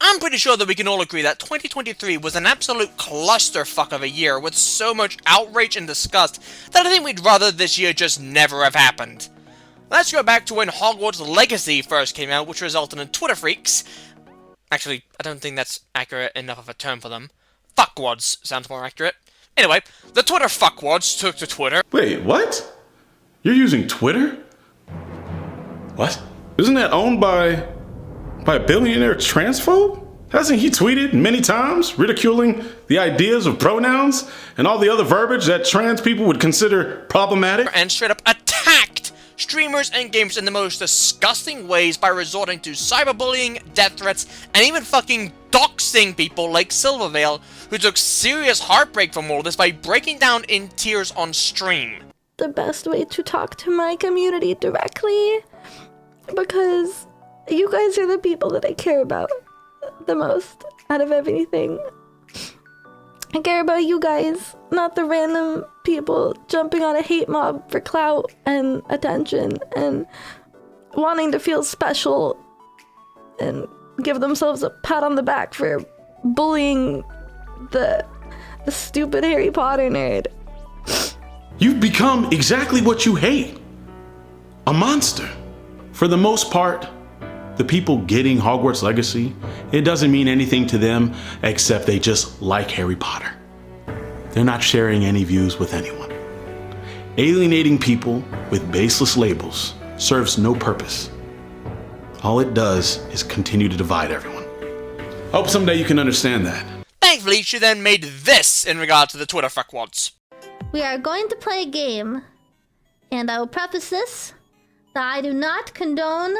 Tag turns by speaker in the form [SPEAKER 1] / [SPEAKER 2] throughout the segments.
[SPEAKER 1] I'm pretty sure that we can all agree that 2023 was an absolute clusterfuck of a year with so much outrage and disgust that I think we'd rather this year just never have happened. Let's go back to when Hogwarts Legacy first came out, which resulted in Twitter freaks. Actually, I don't think that's accurate enough of a term for them. Fuckwads sounds more accurate. Anyway, the Twitter fuckwads took to Twitter.
[SPEAKER 2] Wait, what? You're using Twitter? What? Isn't that owned by a billionaire transphobe? Hasn't he tweeted many times ridiculing the ideas of pronouns and all the other verbiage that trans people would consider problematic?
[SPEAKER 1] And straight up attacked streamers and gamers in the most disgusting ways by resorting to cyberbullying, death threats, and even fucking doxing people like Silvervale, who took serious heartbreak from all this by breaking down in tears on stream.
[SPEAKER 3] The best way to talk to my community directly, because you guys are the people that I care about the most out of everything. I care about you guys, not the random people jumping on a hate mob for clout and attention and wanting to feel special and give themselves a pat on the back for bullying the stupid Harry Potter nerd.
[SPEAKER 2] You've become exactly what you hate. A monster. For the most part, the people getting Hogwarts Legacy, it doesn't mean anything to them except they just like Harry Potter. They're not sharing any views with anyone. Alienating people with baseless labels serves no purpose. All it does is continue to divide everyone. Hope someday you can understand that.
[SPEAKER 1] Thankfully, she then made this in regard to the Twitter fuckwads.
[SPEAKER 4] We are going to play a game, and I will preface this that I do not condone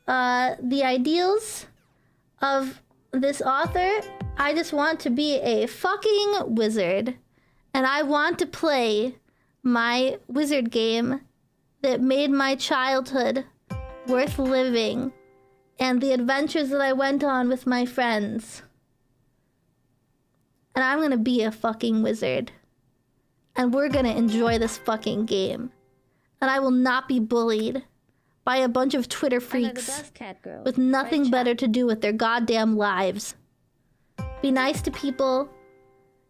[SPEAKER 4] the ideals of this author. I just want to be a fucking wizard, and I want to play my wizard game that made my childhood worth living and the adventures that I went on with my friends. And I'm gonna be a fucking wizard. And we're gonna enjoy this fucking game. And I will not be bullied by a bunch of Twitter freaks with nothing better to do with their goddamn lives. Be nice to people.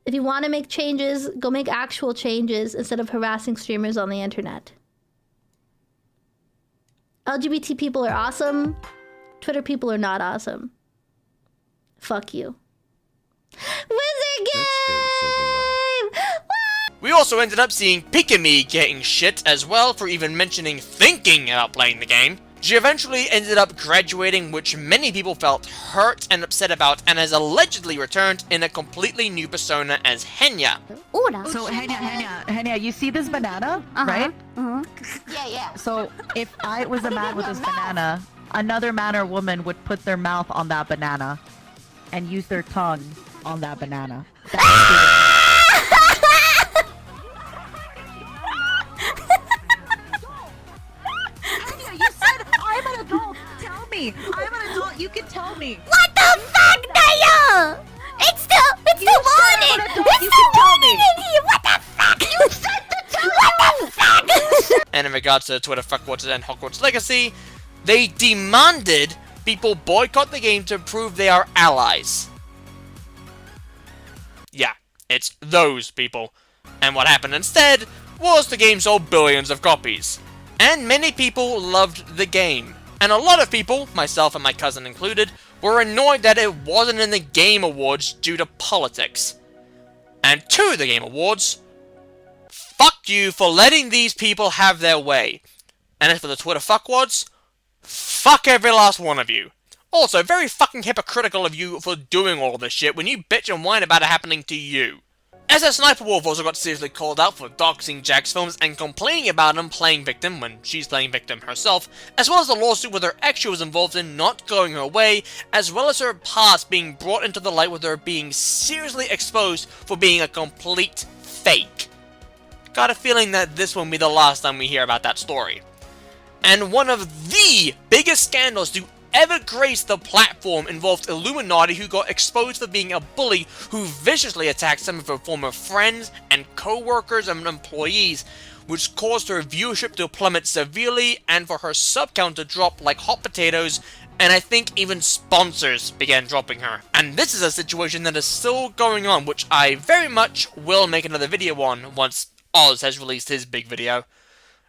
[SPEAKER 4] If you want to make changes, go make actual changes instead of harassing streamers on the internet. LGBT people are awesome. Twitter people are not awesome. Fuck you. Wizard game!
[SPEAKER 1] We also ended up seeing Pikami getting shit as well for even mentioning thinking about playing the game. She eventually ended up graduating, which many people felt hurt and upset about, and has allegedly returned in a completely new persona as Henya.
[SPEAKER 5] So Henya, you see this banana, right?
[SPEAKER 6] Yeah.
[SPEAKER 5] So if I was a man with this banana, another man or woman would put their mouth on that banana and use their tongue on that banana. I'm an adult, you can tell me.
[SPEAKER 6] What the fuck, Naya? It's still morning. It's still morning in here. What the fuck? You said to tell What the fuck?
[SPEAKER 1] And in regards to Twitter fuckwads and Hogwarts Legacy, they demanded people boycott the game to prove they are allies. Yeah, it's those people. And what happened instead was the game sold billions of copies. And many people loved the game. And a lot of people, myself and my cousin included, were annoyed that it wasn't in the Game Awards due to politics. And to the Game Awards, fuck you for letting these people have their way. And as for the Twitter fuckwads, fuck every last one of you. Also, very fucking hypocritical of you for doing all this shit when you bitch and whine about it happening to you. SS Sniper Wolf also got seriously called out for doxing Jack's films and complaining about him playing victim when she's playing victim herself, as well as the lawsuit with her ex she was involved in not going her way, as well as her past being brought into the light with her being seriously exposed for being a complete fake. Got a feeling that this won't be the last time we hear about that story. And one of the biggest scandals to ever graced the platform involved Illuminati, who got exposed for being a bully who viciously attacked some of her former friends and co-workers and employees, which caused her viewership to plummet severely and for her sub count to drop like hot potatoes and I think even sponsors began dropping her. And this is a situation that is still going on, which I very much will make another video on once Oz has released his big video.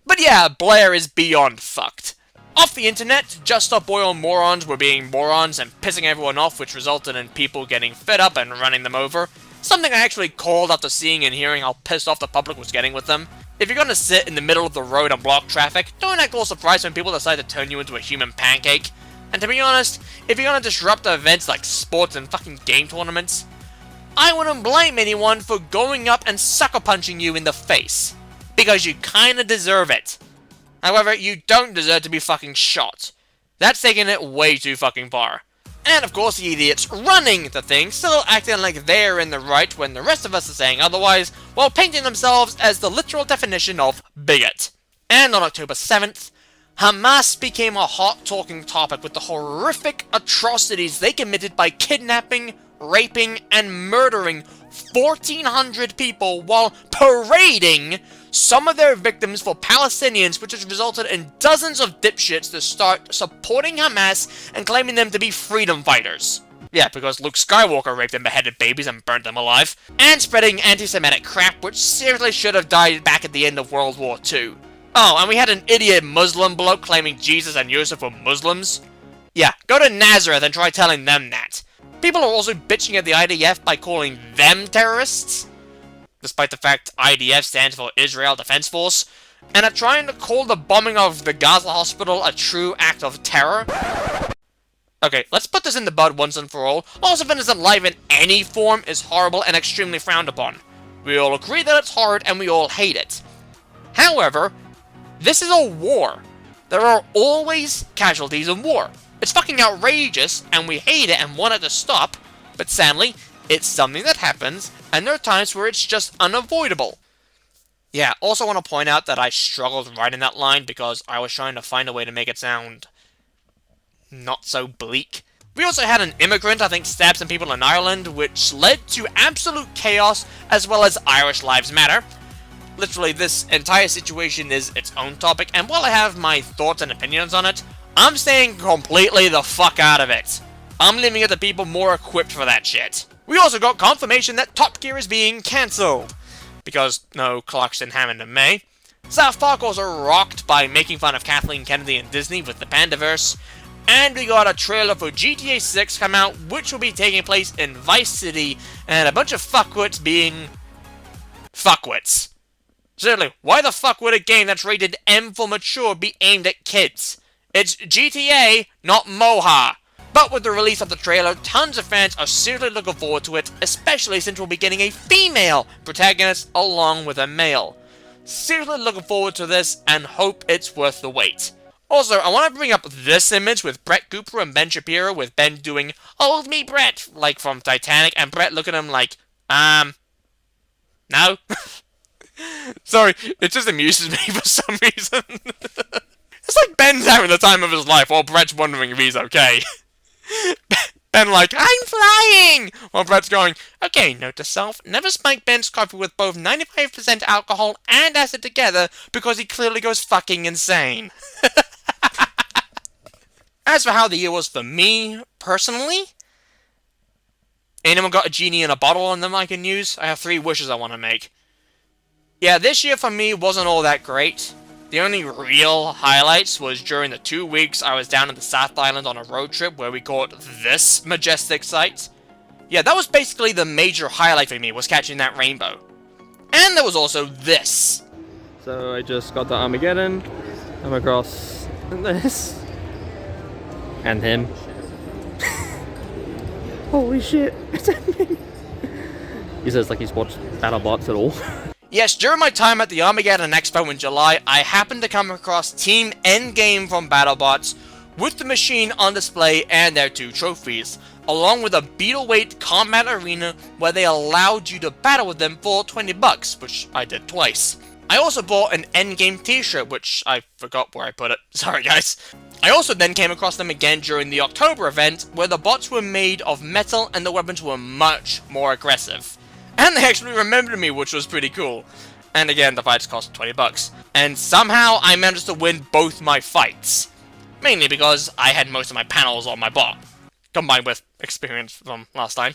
[SPEAKER 1] But yeah, Blair is beyond fucked. Off the internet, Just Stop Oil morons were being morons and pissing everyone off, which resulted in people getting fed up and running them over. Something I actually called after seeing and hearing how pissed off the public was getting with them. If you're gonna sit in the middle of the road and block traffic, don't act all surprised when people decide to turn you into a human pancake. And to be honest, if you're gonna disrupt events like sports and fucking game tournaments, I wouldn't blame anyone for going up and sucker punching you in the face. Because you kinda deserve it. However, you don't deserve to be fucking shot. That's taking it way too fucking far. And of course the idiots running the thing still acting like they're in the right when the rest of us are saying otherwise, while painting themselves as the literal definition of bigot. And on October 7th, Hamas became a hot talking topic with the horrific atrocities they committed by kidnapping, raping, and murdering 1,400 people while parading some of their victims for Palestinians, which has resulted in dozens of dipshits to start supporting Hamas and claiming them to be freedom fighters. Yeah, because Luke Skywalker raped and beheaded babies and burnt them alive. And spreading anti-Semitic crap, which seriously should have died back at the end of World War II. Oh, and we had an idiot Muslim bloke claiming Jesus and Yusuf were Muslims. Yeah, go to Nazareth and try telling them that. People are also bitching at the IDF by calling them terrorists, despite the fact IDF stands for Israel Defense Force, and are trying to call the bombing of the Gaza hospital a true act of terror. Okay, let's put this in the bud once and for all. All civilian life in any form is horrible and extremely frowned upon. We all agree that it's hard and we all hate it. However, this is a war. There are always casualties in war. It's fucking outrageous, and we hate it and want it to stop, but sadly, it's something that happens, and there are times where it's just unavoidable. Yeah, also want to point out that I struggled writing that line because I was trying to find a way to make it sound not so bleak. We also had an immigrant, I think, stab some people in Ireland, which led to absolute chaos, as well as Irish Lives Matter. Literally, this entire situation is its own topic, and while I have my thoughts and opinions on it, I'm staying completely the fuck out of it. I'm leaving it to people more equipped for that shit. We also got confirmation that Top Gear is being cancelled, because no Clarkson, Hammond, and May. South Park also rocked by making fun of Kathleen Kennedy and Disney with the Pandaverse, and we got a trailer for GTA 6 come out, which will be taking place in Vice City, and a bunch of fuckwits being fuckwits. Seriously, why the fuck would a game that's rated M for mature be aimed at kids? It's GTA, not Moha. But with the release of the trailer, tons of fans are seriously looking forward to it, especially since we'll be getting a female protagonist along with a male. Seriously looking forward to this and hope it's worth the wait. Also, I want to bring up this image with Brett Cooper and Ben Shapiro, with Ben doing, "Hold me, Brett," like from Titanic, and Brett looking at him like, no? Sorry, it just amuses me for some reason. It's like Ben's having the time of his life while Brett's wondering if he's okay. Ben like, "I'm flying!" While Brett's going, "Okay, note to self, never spike Ben's coffee with both 95% alcohol and acid together because he clearly goes fucking insane." As for how the year was for me, personally, anyone got a genie in a bottle on them I can use? I have 3 wishes I want to make. Yeah, this year for me wasn't all that great. The only real highlights was during the 2 weeks I was down in the South Island on a road trip where we caught this majestic sight. Yeah, that was basically the major highlight for me, was catching that rainbow. And there was also this.
[SPEAKER 7] So I just got the Armageddon, I'm across this, and him. Holy shit, it's happening. He says like he's watched BattleBots at all.
[SPEAKER 1] Yes, during my time at the Armageddon Expo in July, I happened to come across Team Endgame from BattleBots with the machine on display and their 2 trophies, along with a Beetleweight combat arena where they allowed you to battle with them for $20, which I did twice. I also bought an Endgame t-shirt, which I forgot where I put it. Sorry guys. I also then came across them again during the October event, where the bots were made of metal and the weapons were much more aggressive. And they actually remembered me, which was pretty cool. And again, the fights cost $20. And somehow I managed to win both my fights. Mainly because I had most of my panels on my bot, combined with experience from last time.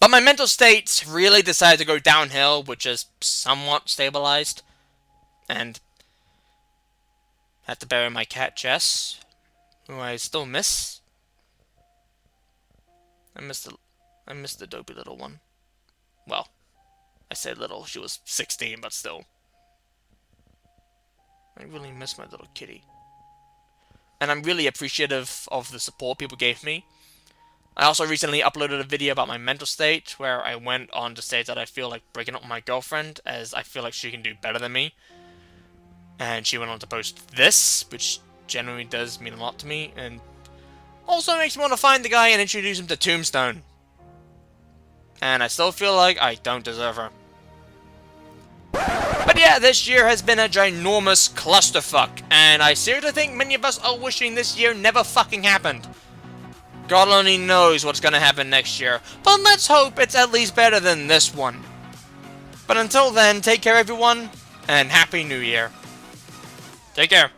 [SPEAKER 1] But my mental state really decided to go downhill, which is somewhat stabilized. And had to bury my cat Jess, who I still miss. I miss the dopey little one. Well, I say little, she was 16, but still. I really miss my little kitty. And I'm really appreciative of the support people gave me. I also recently uploaded a video about my mental state, where I went on to say that I feel like breaking up with my girlfriend, as I feel like she can do better than me. And she went on to post this, which genuinely does mean a lot to me, and also makes me want to find the guy and introduce him to Tombstone. And I still feel like I don't deserve her. But yeah, this year has been a ginormous clusterfuck, and I seriously think many of us are wishing this year never fucking happened. God only knows what's gonna happen next year, but let's hope it's at least better than this one. But until then, take care everyone, and Happy New Year. Take care.